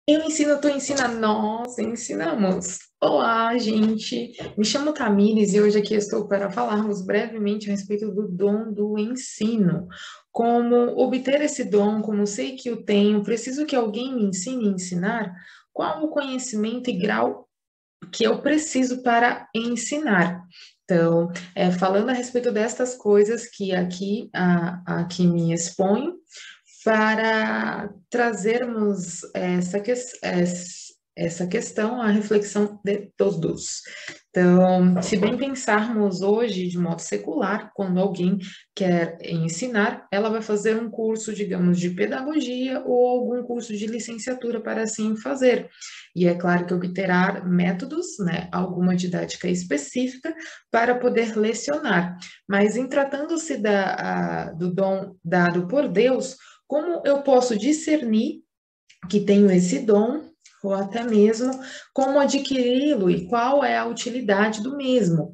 Eu ensino, tu ensina, nós ensinamos. Olá, gente. Me chamo Tamires e hoje aqui estou para falarmos brevemente a respeito do dom do ensino. Como obter esse dom, como sei que o tenho, preciso que alguém me ensine a ensinar? Qual o conhecimento e grau que eu preciso para ensinar? Então, falando a respeito destas coisas que aqui me exponho, para trazermos essa questão à reflexão de todos. Então, se bem pensarmos hoje de modo secular, quando alguém quer ensinar, ela vai fazer um curso, digamos, de pedagogia ou algum curso de licenciatura para assim fazer. E é claro que obterá métodos, né, alguma didática específica para poder lecionar. Mas em tratando-se do dom dado por Deus, como eu posso discernir que tenho esse dom, ou até mesmo como adquiri-lo e qual é a utilidade do mesmo?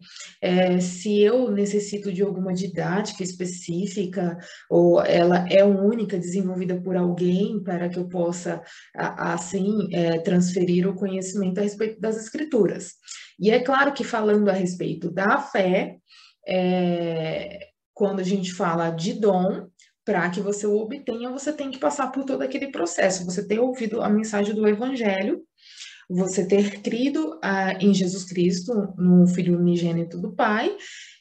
Se eu necessito de alguma didática específica, ou ela é única, desenvolvida por alguém, para que eu possa, assim, transferir o conhecimento a respeito das escrituras. E é claro que falando a respeito da fé, quando a gente fala de dom, para que você o obtenha, você tem que passar por todo aquele processo. Você ter ouvido a mensagem do Evangelho, você ter crido em Jesus Cristo, no Filho unigênito do Pai,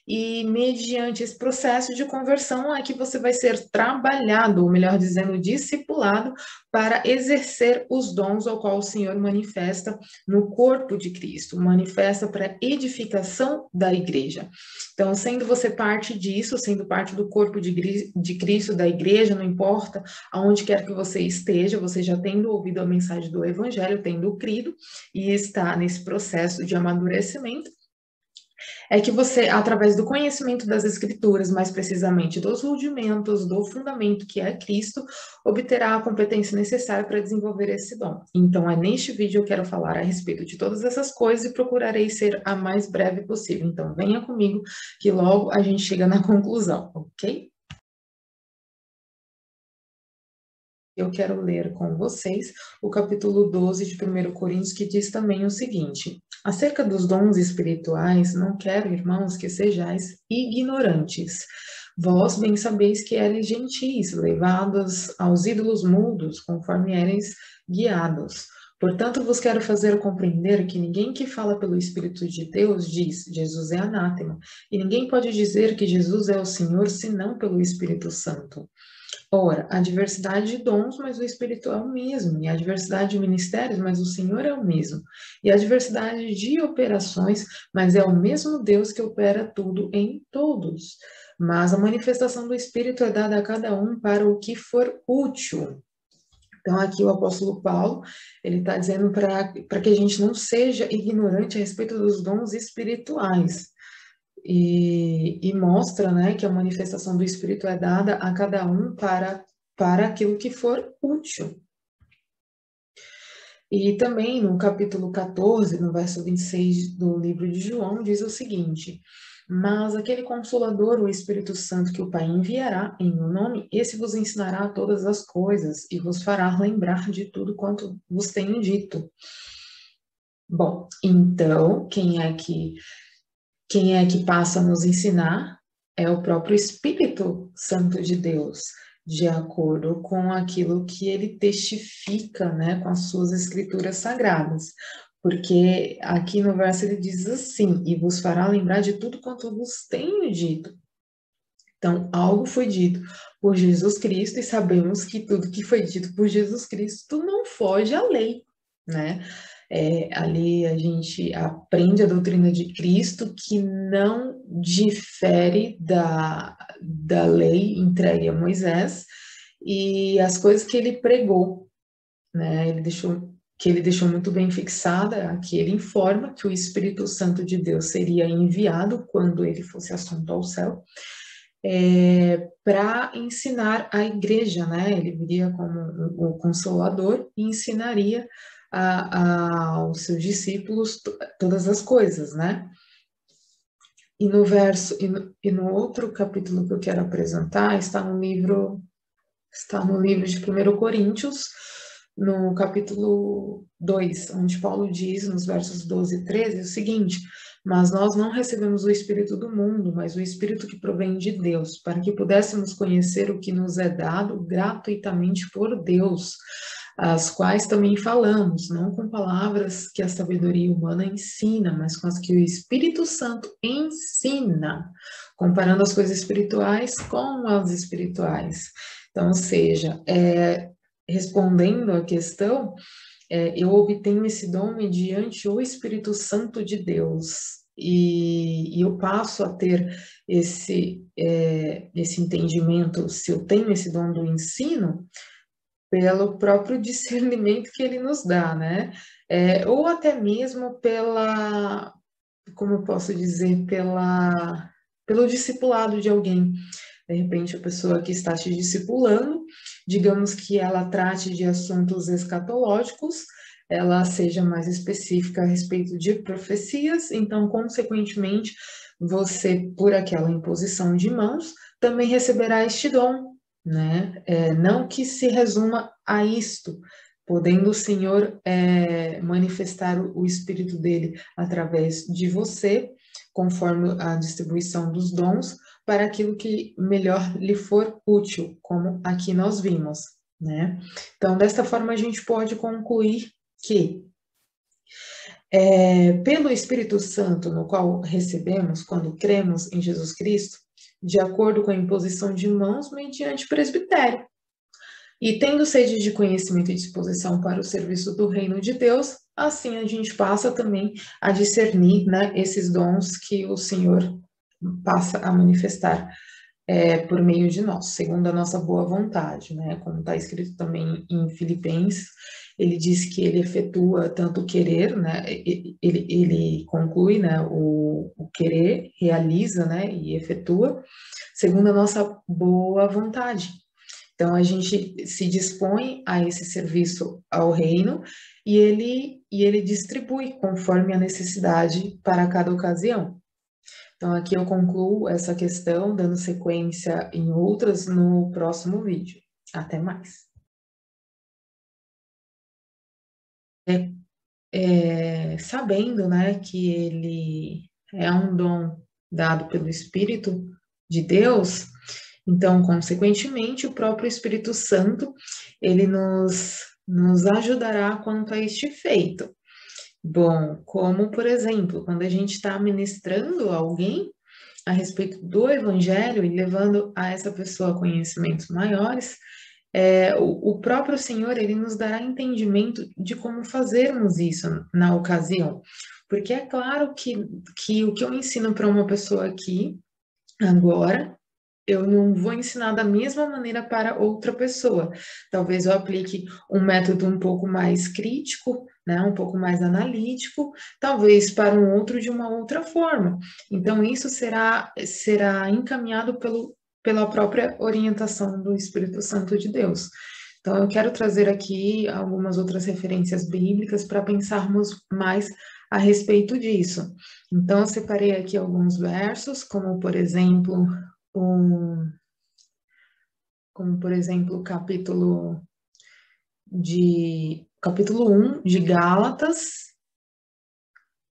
e mediante esse processo de conversão é que você vai ser trabalhado, ou melhor dizendo, discipulado, para exercer os dons ao qual o Senhor manifesta no corpo de Cristo, manifesta para edificação da igreja. Então, sendo você parte disso, sendo parte do corpo de Cristo, da igreja, não importa aonde quer que você esteja, você já tendo ouvido a mensagem do Evangelho, tendo crido, e está nesse processo de amadurecimento, é que você, através do conhecimento das Escrituras, mais precisamente dos rudimentos, do fundamento que é Cristo, obterá a competência necessária para desenvolver esse dom. Então, neste vídeo eu quero falar a respeito de todas essas coisas e procurarei ser a mais breve possível. Então, venha comigo que logo a gente chega na conclusão, ok? Eu quero ler com vocês o capítulo 12 de 1 Coríntios, que diz também o seguinte: acerca dos dons espirituais, não quero, irmãos, que sejais ignorantes. Vós bem sabeis que eres gentis, levados aos ídolos mudos, conforme eres guiados. Portanto, vos quero fazer compreender que ninguém que fala pelo Espírito de Deus diz, Jesus é anátema, e ninguém pode dizer que Jesus é o Senhor, senão pelo Espírito Santo. Ora, a diversidade de dons, mas o Espírito é o mesmo, e a diversidade de ministérios, mas o Senhor é o mesmo, e a diversidade de operações, mas é o mesmo Deus que opera tudo em todos. Mas a manifestação do Espírito é dada a cada um para o que for útil. Então, aqui o apóstolo Paulo, ele está dizendo para que a gente não seja ignorante a respeito dos dons espirituais. E mostra, né, que a manifestação do Espírito é dada a cada um para aquilo que for útil. E também no capítulo 14, no verso 26 do livro de João, diz o seguinte: mas aquele Consolador, o Espírito Santo, que o Pai enviará em meu nome, esse vos ensinará todas as coisas e vos fará lembrar de tudo quanto vos tenho dito. Bom, então, quem é que passa a nos ensinar é o próprio Espírito Santo de Deus, de acordo com aquilo que ele testifica, né, com as suas escrituras sagradas. Porque aqui no verso ele diz assim: e vos fará lembrar de tudo quanto vos tenho dito. Então, algo foi dito por Jesus Cristo, e sabemos que tudo que foi dito por Jesus Cristo não foge à lei, né? Ali a gente aprende a doutrina de Cristo, que não difere da lei entregue a Moisés, e as coisas que ele pregou, né? Ele deixou muito bem fixada, aqui ele informa que o Espírito Santo de Deus seria enviado quando ele fosse assunto ao céu, para ensinar a igreja, né? Ele viria como o Consolador e ensinaria aos seus discípulos todas as coisas, né? E no outro capítulo que eu quero apresentar está no livro de 1 Coríntios, no capítulo 2, onde Paulo diz, nos versos 12 e 13, o seguinte: mas nós não recebemos o Espírito do mundo, mas o Espírito que provém de Deus, para que pudéssemos conhecer o que nos é dado gratuitamente por Deus, as quais também falamos, não com palavras que a sabedoria humana ensina, mas com as que o Espírito Santo ensina, comparando as coisas espirituais com as espirituais. Então, ou seja, respondendo à questão, eu obtenho esse dom mediante o Espírito Santo de Deus. E eu passo a ter esse entendimento, se eu tenho esse dom do ensino, pelo próprio discernimento que ele nos dá, né? Ou até mesmo como eu posso dizer, pelo discipulado de alguém. De repente, a pessoa que está te discipulando, digamos que ela trate de assuntos escatológicos, ela seja mais específica a respeito de profecias, então, consequentemente, você, por aquela imposição de mãos, também receberá este dom, né? Não que se resuma a isto, podendo o Senhor manifestar o Espírito dele através de você, conforme a distribuição dos dons, para aquilo que melhor lhe for útil, como aqui nós vimos, né? Então, desta forma, a gente pode concluir que, pelo Espírito Santo, no qual recebemos quando cremos em Jesus Cristo, de acordo com a imposição de mãos mediante presbitério, e tendo sede de conhecimento e disposição para o serviço do reino de Deus, assim a gente passa também a discernir, né, esses dons que o Senhor passa a manifestar por meio de nós, segundo a nossa boa vontade, né? Como está escrito também em Filipenses, ele diz que ele efetua tanto o querer, né? Ele conclui, né? O querer, realiza, né? E efetua, segundo a nossa boa vontade. Então, a gente se dispõe a esse serviço ao reino e ele distribui conforme a necessidade para cada ocasião. Então, aqui eu concluo essa questão, dando sequência em outras no próximo vídeo. Até mais. Sabendo, né, que ele é um dom dado pelo Espírito de Deus, então, consequentemente, o próprio Espírito Santo, ele nos ajudará quanto a este feito. Bom, como, por exemplo, quando a gente está ministrando a alguém a respeito do Evangelho e levando a essa pessoa conhecimentos maiores, o próprio Senhor, ele nos dará entendimento de como fazermos isso na ocasião. Porque é claro que o que eu ensino para uma pessoa aqui, agora, eu não vou ensinar da mesma maneira para outra pessoa. Talvez eu aplique um método um pouco mais crítico, né, um pouco mais analítico, talvez para um outro de uma outra forma. Então, isso será encaminhado pela própria orientação do Espírito Santo de Deus. Então, eu quero trazer aqui algumas outras referências bíblicas para pensarmos mais a respeito disso. Então, eu separei aqui alguns versos, como, por exemplo, o capítulo 1 de Gálatas,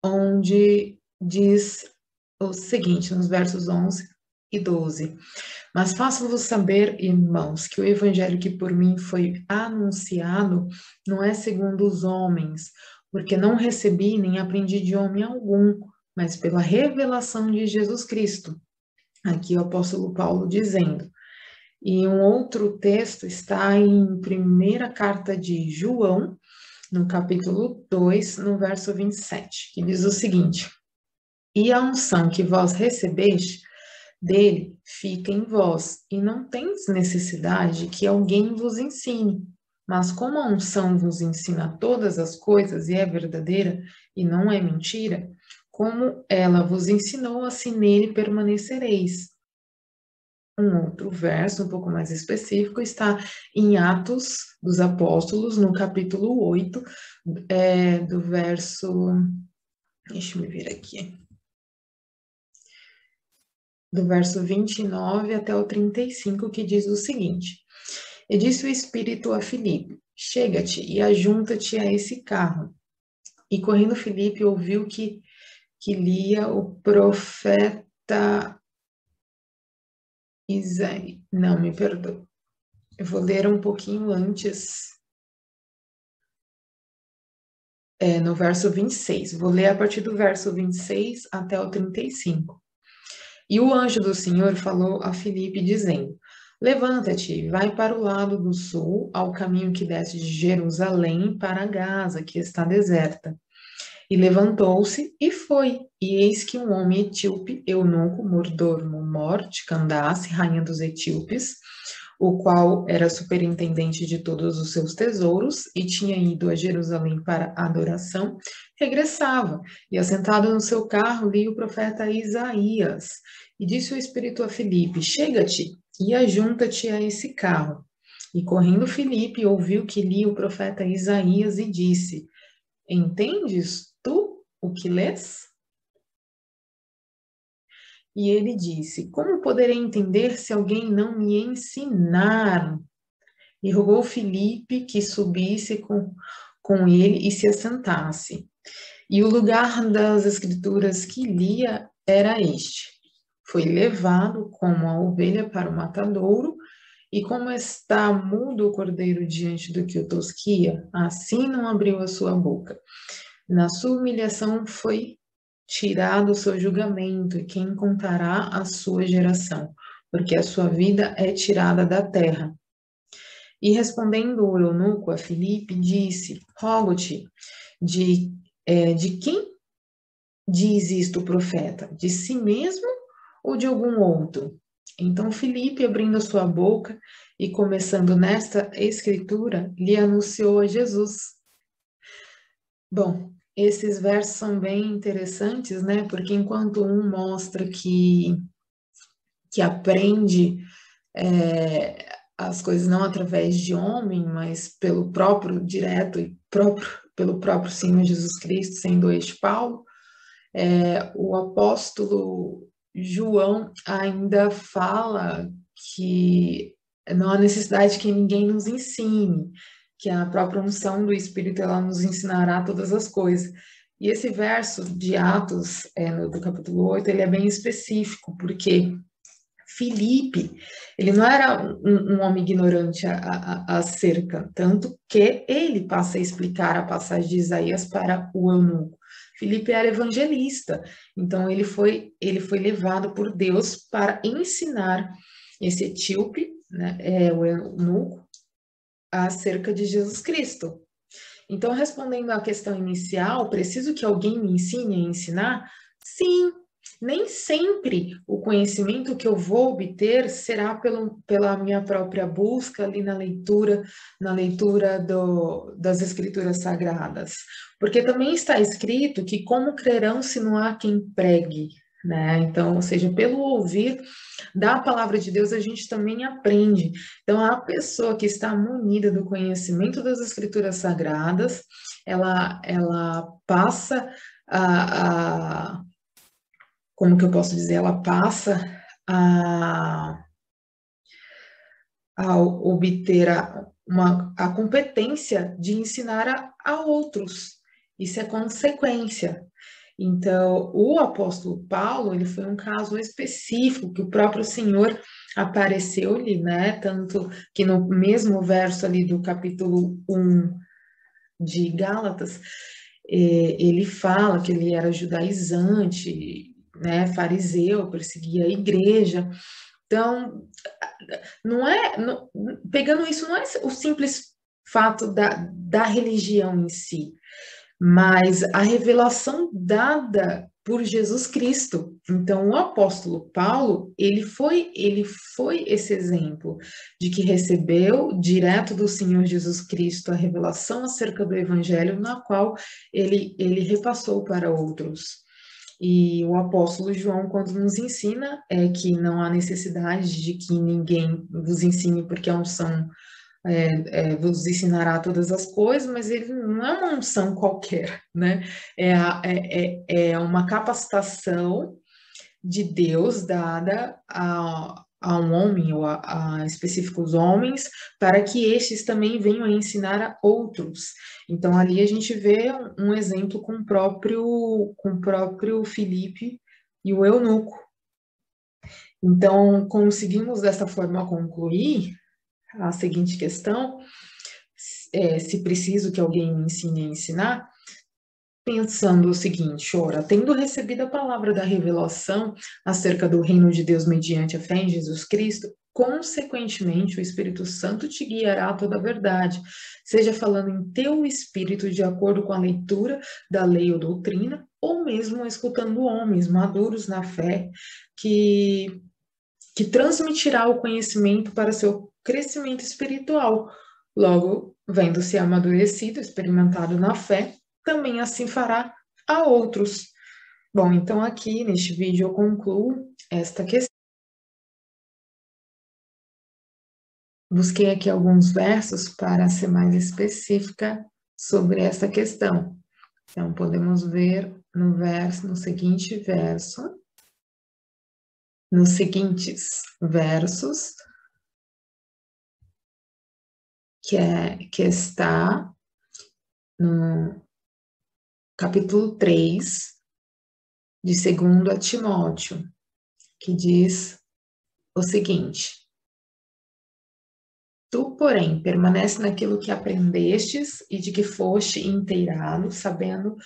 onde diz o seguinte, nos versos 11 e 12: mas faço-vos saber, irmãos, que o evangelho que por mim foi anunciado não é segundo os homens, porque não recebi nem aprendi de homem algum, mas pela revelação de Jesus Cristo. Aqui o apóstolo Paulo dizendo. E um outro texto está em primeira carta de João, no capítulo 2, no verso 27, que diz o seguinte: e a unção que vós recebeste dele fica em vós, e não tendes necessidade que alguém vos ensine. Mas como a unção vos ensina todas as coisas e é verdadeira e não é mentira, como ela vos ensinou, assim nele permanecereis. Um outro verso, um pouco mais específico, está em Atos dos Apóstolos, no capítulo 8, do verso. Deixa eu ver aqui. Do verso 29 até o 35, que diz o seguinte: e disse o Espírito a Filipe: chega-te e ajunta-te a esse carro. E correndo Filipe ouviu que lia o profeta Isaías. Não, me perdoe. Eu vou ler um pouquinho antes, no verso 26. Vou ler a partir do verso 26 até o 35. E o anjo do Senhor falou a Filipe, dizendo: Levanta-te, vai para o lado do sul, ao caminho que desce de Jerusalém para Gaza, que está deserta. E levantou-se e foi. E eis que um homem etíope, eunuco, mordomo, morte, Candace, rainha dos etíopes, o qual era superintendente de todos os seus tesouros e tinha ido a Jerusalém para adoração, regressava e, assentado no seu carro, lia o profeta Isaías. E disse o Espírito a Filipe: Chega-te e ajunta-te a esse carro. E correndo Filipe ouviu que lia o profeta Isaías e disse: Entendes tu o que lês? E ele disse: Como poderei entender se alguém não me ensinar? E rogou Filipe que subisse com ele e se assentasse. E o lugar das escrituras que lia era este: Foi levado como a ovelha para o matadouro, e como está mudo o cordeiro diante do que o tosquia, assim não abriu a sua boca. Na sua humilhação foi tirado o seu julgamento, e quem contará a sua geração? Porque a sua vida é tirada da terra. E respondendo o eunuco a Filipe, disse: Rogo-te, de quem diz isto o profeta? De si mesmo ou de algum outro? Então Filipe, abrindo a sua boca e começando nesta escritura, lhe anunciou a Jesus. Bom, esses versos são bem interessantes, né? Porque enquanto um mostra que aprende as coisas não através de homem, mas pelo próprio direto e pelo próprio Senhor Jesus Cristo, sendo este Paulo, o apóstolo João ainda fala que não há necessidade que ninguém nos ensine, que a própria unção do Espírito ela nos ensinará todas as coisas. E esse verso de Atos, do capítulo 8, ele é bem específico, porque Filipe, ele não era um homem ignorante acerca, tanto que ele passa a explicar a passagem de Isaías para o eunuco. Filipe era evangelista, então ele foi levado por Deus para ensinar esse etíope, né, o eunuco, acerca de Jesus Cristo. Então, respondendo à questão inicial, preciso que alguém me ensine a ensinar? Sim, nem sempre o conhecimento que eu vou obter será pela minha própria busca ali na leitura das Escrituras Sagradas, porque também está escrito que como crerão se não há quem pregue, né? Então, ou seja, pelo ouvir da palavra de Deus a gente também aprende. Então, a pessoa que está munida do conhecimento das Escrituras Sagradas, ela passa a como que eu posso dizer, ela passa a obter a competência de ensinar a outros. Isso é consequência. Então, o apóstolo Paulo, ele foi um caso específico que o próprio Senhor apareceu-lhe, né? Tanto que no mesmo verso ali do capítulo 1 de Gálatas, ele fala que ele era judaizante, né, fariseu, perseguia a igreja. Então, pegando isso, não é o simples fato da religião em si, mas a revelação dada por Jesus Cristo. Então, o apóstolo Paulo, ele foi esse exemplo de que recebeu direto do Senhor Jesus Cristo a revelação acerca do evangelho, na qual ele repassou para outros. E o apóstolo João, quando nos ensina, é que não há necessidade de que ninguém vos ensine, porque a unção vos ensinará todas as coisas, mas ele não é uma unção qualquer, né? É uma capacitação de Deus dada a um homem ou a específicos homens, para que estes também venham a ensinar a outros. Então, ali a gente vê um exemplo com o próprio Filipe e o eunuco. Então, conseguimos dessa forma concluir a seguinte questão: se preciso que alguém me ensine a ensinar, pensando o seguinte: ora, tendo recebido a palavra da revelação acerca do reino de Deus mediante a fé em Jesus Cristo, consequentemente o Espírito Santo te guiará a toda a verdade, seja falando em teu espírito de acordo com a leitura da lei ou doutrina, ou mesmo escutando homens maduros na fé, que transmitirá o conhecimento para seu crescimento espiritual. Logo, vendo-se amadurecido, experimentado na fé, também assim fará a outros. Bom, então aqui neste vídeo eu concluo esta questão. Busquei aqui alguns versos para ser mais específica sobre essa questão. Então, podemos ver nos seguintes versos, que está no capítulo 3 de 2 a Timóteo, que diz o seguinte: tu, porém, permanece naquilo que aprendestes e de que foste inteirado, sabendo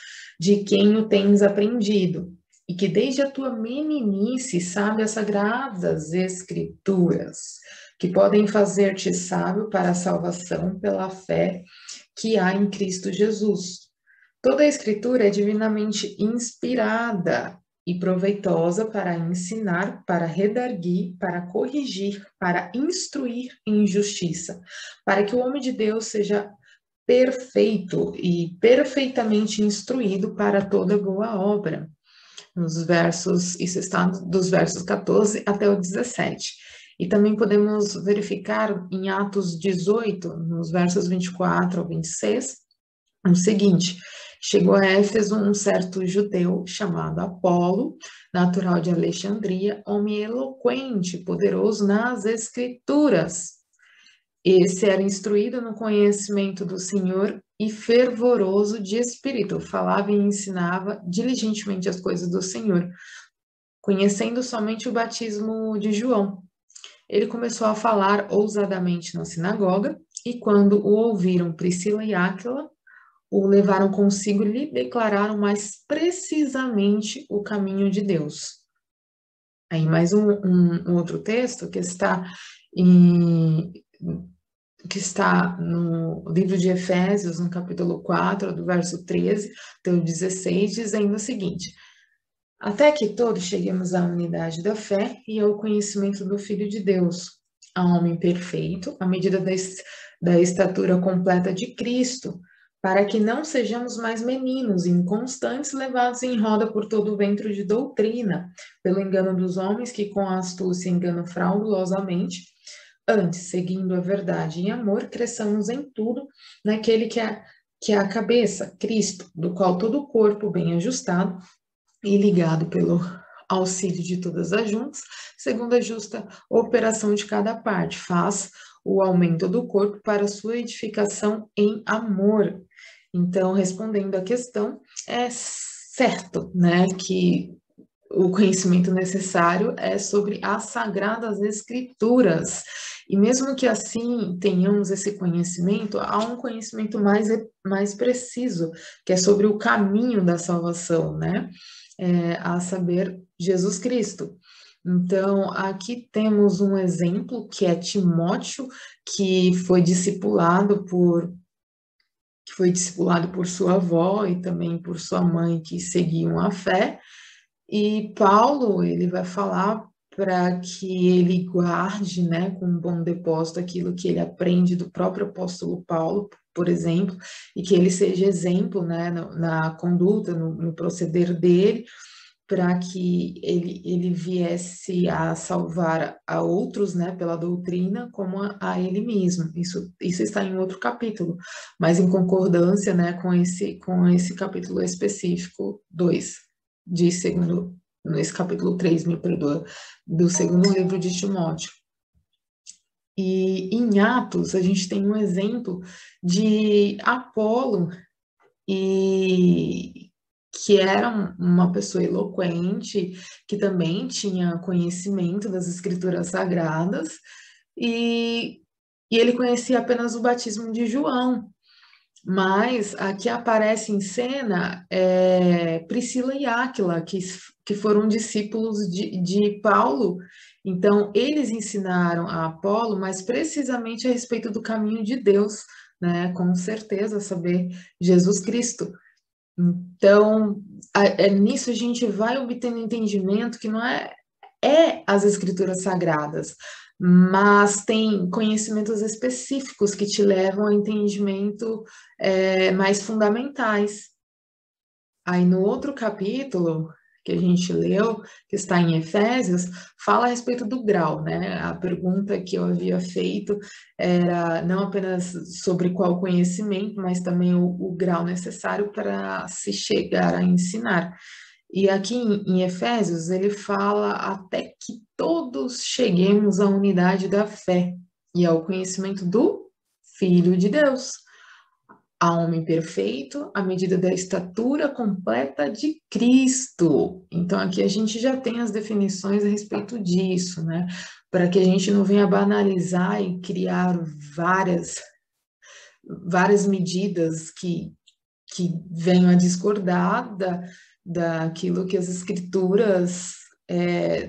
de quem o tens aprendido, e que desde a tua meninice sabe as sagradas escrituras, que podem fazer-te sábio para a salvação pela fé que há em Cristo Jesus. Toda a escritura é divinamente inspirada e proveitosa para ensinar, para redarguir, para corrigir, para instruir em justiça, para que o homem de Deus seja perfeito e perfeitamente instruído para toda boa obra. Isso está dos versos 14 até o 17. E também podemos verificar em Atos 18, nos versos 24 ao 26, o seguinte: chegou a Éfeso um certo judeu chamado Apolo, natural de Alexandria, homem eloquente, poderoso nas escrituras. Esse era instruído no conhecimento do Senhor e fervoroso de espírito, falava e ensinava diligentemente as coisas do Senhor, conhecendo somente o batismo de João. Ele começou a falar ousadamente na sinagoga, e quando o ouviram Priscila e Áquila, o levaram consigo e lhe declararam mais precisamente o caminho de Deus. Aí mais um outro texto que está no livro de Efésios, no capítulo 4, do verso 13 até o 16, dizendo o seguinte: até que todos cheguemos à unidade da fé e ao conhecimento do Filho de Deus, a homem perfeito, à medida da estatura completa de Cristo, para que não sejamos mais meninos inconstantes, levados em roda por todo o vento de doutrina, pelo engano dos homens que com astúcia enganam fraudulosamente. Antes, seguindo a verdade em amor, cresçamos em tudo naquele que é a cabeça, Cristo, do qual todo o corpo, bem ajustado e ligado pelo auxílio de todas as juntas, segundo a justa operação de cada parte, faz o aumento do corpo para sua edificação em amor. Então, respondendo à questão, é certo, né, que o conhecimento necessário é sobre as sagradas escrituras. E mesmo que assim tenhamos esse conhecimento, há um conhecimento mais preciso, que é sobre o caminho da salvação, né? A saber, Jesus Cristo. Então, aqui temos um exemplo que é Timóteo, que foi discipulado por sua avó e também por sua mãe, que seguiam a fé. E Paulo, ele vai falar para que ele guarde, né, com um bom depósito aquilo que ele aprende do próprio apóstolo Paulo, por exemplo, e que ele seja exemplo, né, na conduta, no proceder dele, para que ele viesse a salvar a outros, né, pela doutrina, como a ele mesmo. Isso está em outro capítulo, mas em concordância, né, com esse capítulo específico 2, nesse capítulo 3, me perdoa, do segundo livro de Timóteo. E em Atos, a gente tem um exemplo de Apolo, e que era uma pessoa eloquente, que também tinha conhecimento das escrituras sagradas, e, e ele conhecia apenas o batismo de João. Mas aqui aparece em cena Priscila e Áquila, que foram discípulos de Paulo. Então, eles ensinaram a Apolo, mas precisamente a respeito do caminho de Deus, né? Com certeza, saber Jesus Cristo. Então, nisso a gente vai obtendo entendimento que não é as escrituras sagradas, mas tem conhecimentos específicos que te levam a entendimento mais fundamentais. Aí no outro capítulo que a gente leu, que está em Efésios, fala a respeito do grau, né? A pergunta que eu havia feito era não apenas sobre qual conhecimento, mas também o grau necessário para se chegar a ensinar. E aqui em Efésios, ele fala até que todos cheguemos à unidade da fé e ao conhecimento do Filho de Deus, a homem perfeito, à medida da estatura completa de Cristo. Então, aqui a gente já tem as definições a respeito disso, né? Para que a gente não venha banalizar e criar várias medidas que venham a discordar daquilo que as escrituras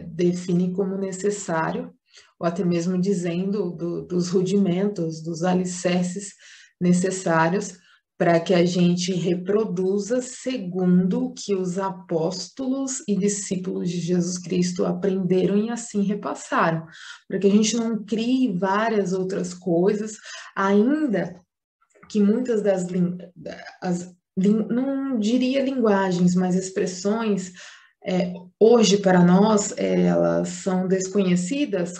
definem como necessário, ou até mesmo dizendo dos rudimentos, dos alicerces necessários para que a gente reproduza segundo o que os apóstolos e discípulos de Jesus Cristo aprenderam e assim repassaram, para que a gente não crie várias outras coisas, ainda que muitas não diria linguagens, mas expressões, hoje para nós, elas são desconhecidas.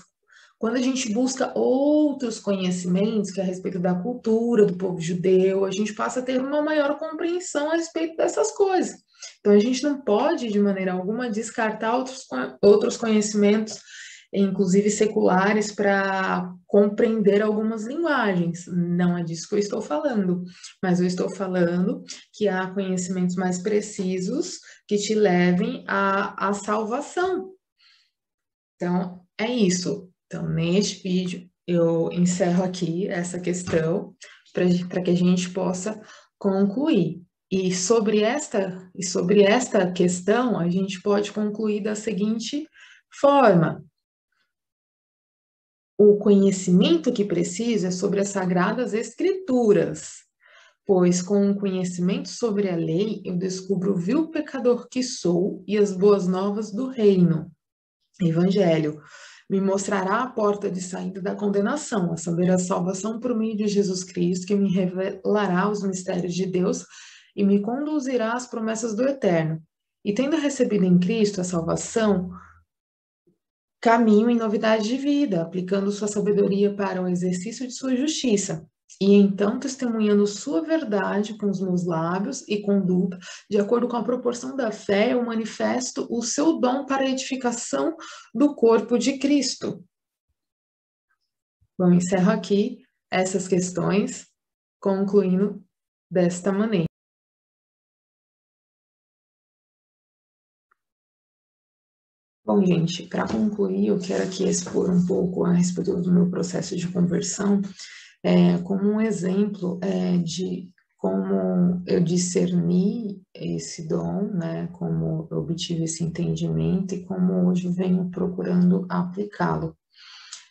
Quando a gente busca outros conhecimentos, que é a respeito da cultura do povo judeu, a gente passa a ter uma maior compreensão a respeito dessas coisas. Então, a gente não pode, de maneira alguma, descartar outros conhecimentos, inclusive seculares, para compreender algumas linguagens. Não é disso que eu estou falando, mas eu estou falando que há conhecimentos mais precisos que te levem à salvação. Então, é isso. Então, neste vídeo, eu encerro aqui essa questão para que a gente possa concluir. E sobre esta questão, a gente pode concluir da seguinte forma: o conhecimento que preciso é sobre as Sagradas Escrituras, pois com o conhecimento sobre a lei eu descubro o vil pecador que sou e as boas novas do reino. Evangelho me mostrará a porta de saída da condenação, a saber, a salvação por meio de Jesus Cristo, que me revelará os mistérios de Deus e me conduzirá às promessas do Eterno. E tendo recebido em Cristo a salvação, caminho em novidade de vida, aplicando sua sabedoria para o exercício de sua justiça. E então, testemunhando sua verdade com os meus lábios e conduta, de acordo com a proporção da fé, eu manifesto o seu dom para a edificação do corpo de Cristo. Bom, encerro aqui essas questões, concluindo desta maneira. Bom, gente, para concluir, eu quero aqui expor um pouco a respeito do meu processo de conversão, como um exemplo de como eu discerni esse dom, né, como eu obtive esse entendimento e como hoje venho procurando aplicá-lo.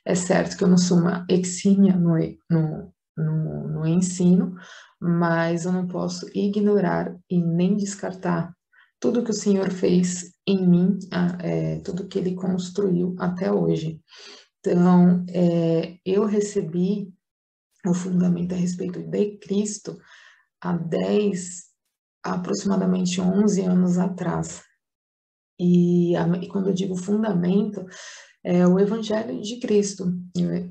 É certo que eu não sou uma exímia no ensino, mas eu não posso ignorar e nem descartar tudo que o Senhor fez em mim, tudo que Ele construiu até hoje. Então, eu recebi o fundamento a respeito de Cristo há aproximadamente 11 anos atrás. E quando eu digo fundamento, é o Evangelho de Cristo.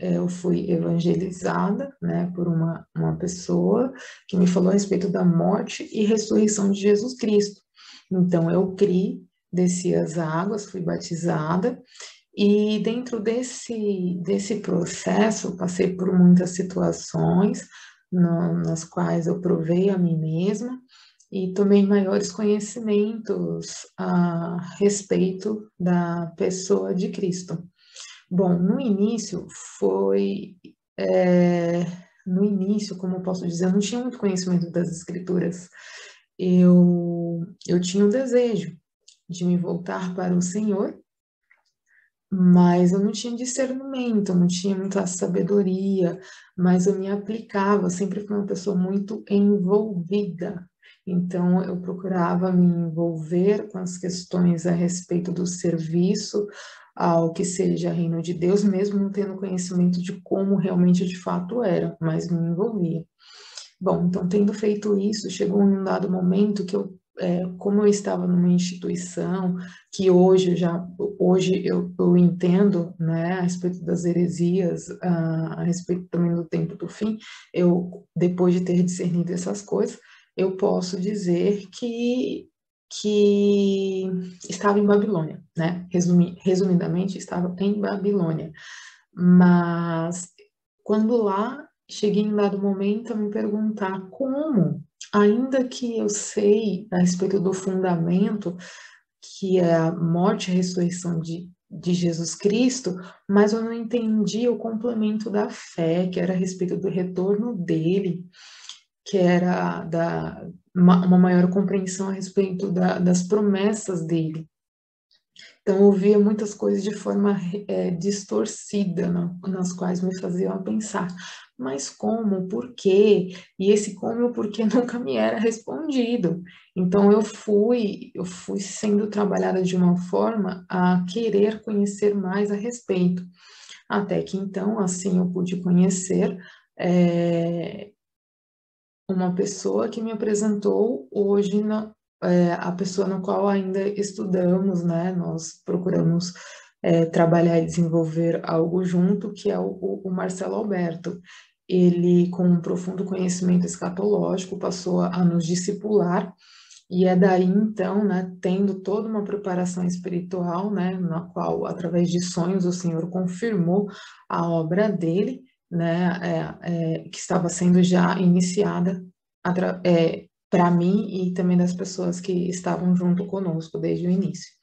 Eu fui evangelizada, né, por uma pessoa que me falou a respeito da morte e ressurreição de Jesus Cristo. Então, eu criei, desci as águas, fui batizada, E dentro desse processo, passei por muitas situações nas quais eu provei a mim mesma e tomei maiores conhecimentos a respeito da pessoa de Cristo. Bom, no início foi. é, no início, como eu posso dizer, eu não tinha muito conhecimento das Escrituras. Eu tinha um desejo de me voltar para o Senhor, mas eu não tinha discernimento, eu não tinha muita sabedoria, mas eu me aplicava, sempre fui uma pessoa muito envolvida. Então, eu procurava me envolver com as questões a respeito do serviço ao que seja reino de Deus, mesmo não tendo conhecimento de como realmente de fato era, mas me envolvia. Bom, então, tendo feito isso, chegou um dado momento que como eu estava numa instituição que hoje eu entendo, né, a respeito das heresias, a respeito também do tempo do fim, depois de ter discernido essas coisas, eu posso dizer que estava em Babilônia, né? Resumidamente, estava em Babilônia. Mas quando lá cheguei em dado momento a me perguntar como, ainda que eu sei a respeito do fundamento, que é a morte e a ressurreição de Jesus Cristo, mas eu não entendi o complemento da fé, que era a respeito do retorno dele, que era uma maior compreensão a respeito das promessas dele. Então, eu via muitas coisas de forma distorcida, nas quais me faziam pensar, mas como, por quê? E esse como e o porquê nunca me era respondido. Então, eu fui sendo trabalhada de uma forma a querer conhecer mais a respeito. Até que, então, assim, eu pude conhecer uma pessoa que me apresentou hoje a pessoa na qual ainda estudamos, né? Nós procuramos trabalhar e desenvolver algo junto, que é o Marcelo Alberto. Ele, com um profundo conhecimento escatológico, passou a nos discipular, e é daí então, né, tendo toda uma preparação espiritual, né, na qual, através de sonhos, o Senhor confirmou a obra dele, né, que estava sendo já iniciada para mim e também das pessoas que estavam junto conosco desde o início.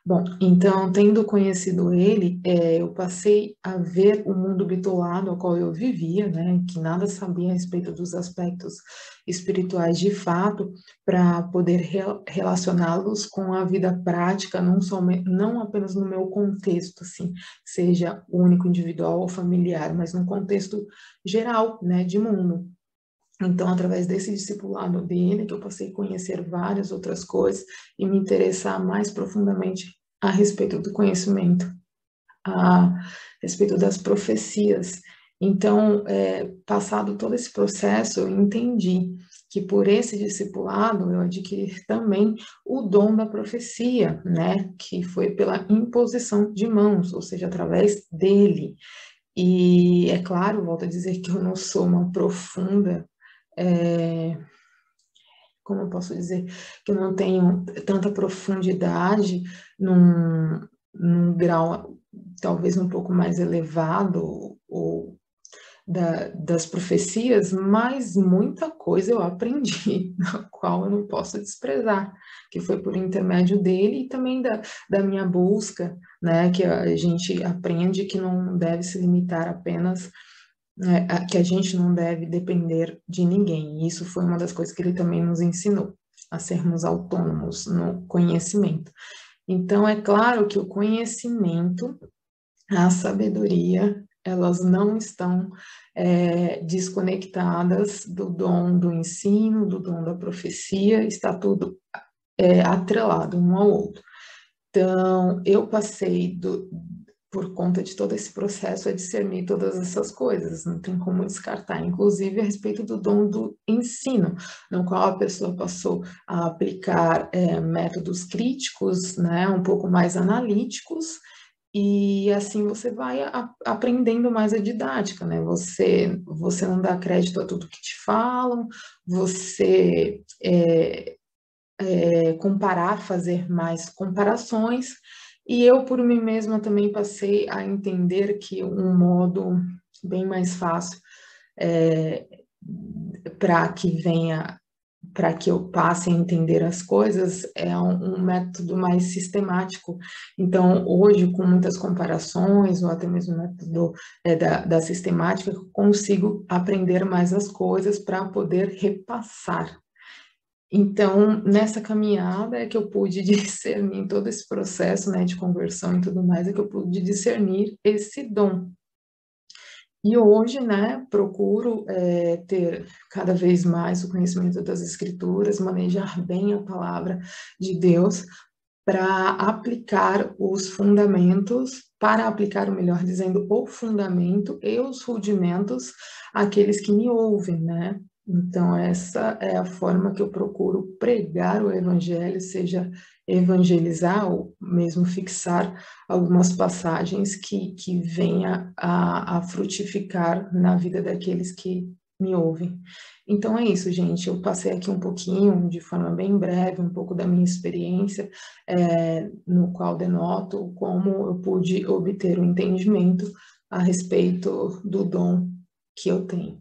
Bom, então, tendo conhecido ele, eu passei a ver o mundo bitolado ao qual eu vivia, né, que nada sabia a respeito dos aspectos espirituais de fato, para poder relacioná-los com a vida prática, não apenas no meu contexto, assim, seja único, individual ou familiar, mas num contexto geral, né, de mundo. Então, através desse discipulado dele, que eu passei a conhecer várias outras coisas e me interessar mais profundamente a respeito do conhecimento, a respeito das profecias. Então, passado todo esse processo, eu entendi que por esse discipulado eu adquiri também o dom da profecia, né, que foi pela imposição de mãos, ou seja, através dele. E é claro, volto a dizer que eu não sou uma profunda como eu posso dizer, que eu não tenho tanta profundidade num grau talvez um pouco mais elevado ou das profecias, mas muita coisa eu aprendi, na qual eu não posso desprezar, que foi por intermédio dele e também da minha busca, né, que a gente aprende que não deve se limitar apenas que a gente não deve depender de ninguém. E isso foi uma das coisas que ele também nos ensinou, a sermos autônomos no conhecimento. Então, é claro que o conhecimento, a sabedoria, elas não estão desconectadas do dom do ensino, do dom da profecia, está tudo atrelado um ao outro. Então, eu passei por conta de todo esse processo a discernir todas essas coisas, não tem como descartar, inclusive a respeito do dom do ensino, no qual a pessoa passou a aplicar métodos críticos, né, um pouco mais analíticos, e assim você vai aprendendo mais a didática, né? Você não dá crédito a tudo que te falam, você comparar, fazer mais comparações E eu, por mim mesma, também passei a entender que um modo bem mais fácil para que eu passe a entender as coisas é um método mais sistemático. Então, hoje, com muitas comparações, ou até mesmo o método da sistemática, eu consigo aprender mais as coisas para poder repassar. Então, nessa caminhada é que eu pude discernir, em todo esse processo, né, de conversão e tudo mais, é que eu pude discernir esse dom. E hoje, né, procuro ter cada vez mais o conhecimento das Escrituras, manejar bem a palavra de Deus, para aplicar os fundamentos, para aplicar, melhor dizendo, o fundamento e os rudimentos àqueles que me ouvem, né? Então, essa é a forma que eu procuro pregar o evangelho, seja evangelizar ou mesmo fixar algumas passagens que venha a frutificar na vida daqueles que me ouvem. Então é isso, gente. Eu passei aqui um pouquinho, de forma bem breve, um pouco da minha experiência, no qual denoto como eu pude obter o entendimento a respeito do dom que eu tenho.